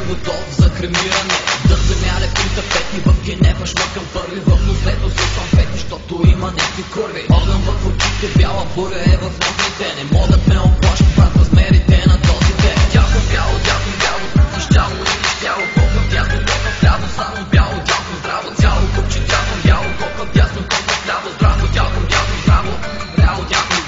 готов за кремиране. Да замяля при тапети, в генева шмъкам първи, в нозето с конфети, защото има някакви кърви. Огън в очите, бяла буря е в нозите. Не мога да ме оплаши, брат, размерите на този ден. Дясно бяло, нищяло и нищяло, колко дясно, колко вляво, само бяло, дясно, здраво, цяло купче, дясно, бяло, колко дясно, колко вляво, здраво, дясно, здраво, бяло, дясно,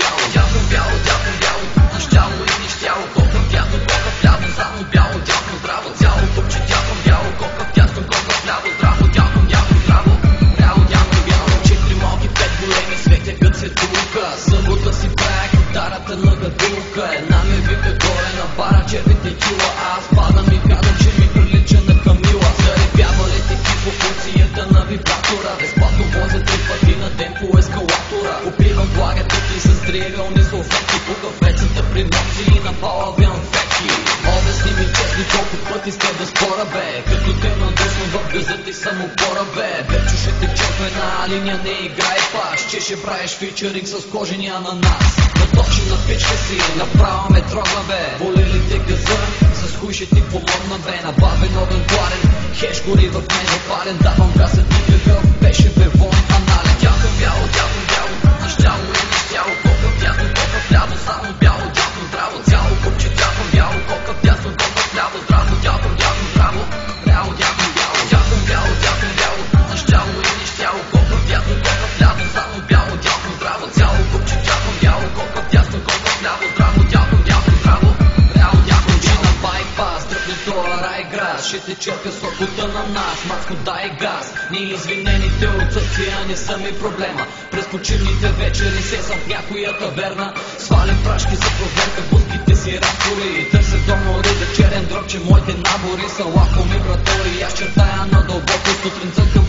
бяло, нищяло и нищяло, колко дясно, колко вляво, само бяло, дясно, здраво, цяло купче, дясно, бяло, колко дясно, колко вляво, здраво, дясно, здраво, бяло, дясно, бяло. 4 малки, 5 големи, светят се тука, събота си правя китарата на гадулка. Една ме вика горе на бара, червите чула, аз падам и казвам, че ми прилича на Камила. Заребявалите ти по функцията на вибратора, безплатно возя 3 пъти на ден по ескалатора. Опивам влагата ти с тривиални салфетки, по кафецата при носи и на балавян фетки. Обясни ми честно колко пъти сте да спора, бе, като те надъсвам в газа ти съм опора, бе. Вече ще те чеква една линия, не играй паш, че ще правиш фичеринг с кожени ананас. Наточена пичка си, направо ме трогва, бе, боли ли те газа, с хуй ще ти помогна, бе. Набавен огън гладен, хеш гори в мен запален, давам газа ти какъв беше бевон анален. Дясно бяло, нищяло и нищяло, колко дясно, колко вляво, само бяло, дясно, здраво, цяло купче, дясно, бяло, колко дясно, колко вляво, здраво, дясно, здраво, бяло, дясно, бяло, нищяло и нищяло, колко дясно, колко вляво, само бяло, дясно, здраво, цяло купче, дясно, бяло, колко дясно, колко вляво, здраво, дясно, здраво, бяло, дясно, че на байпас, дръпни тоя райград, ще те черпя сокота на нас, мацко дай газ. Неизвинените отсъствия не са ми проблема, през почивните вечери се съм в някоя таверна, свалям прашки за проверка, буските си разтори, търся донори, вечерен дроб, че моите набори са лакоми братори. Аз чертая надълбоко, сутрин цъкам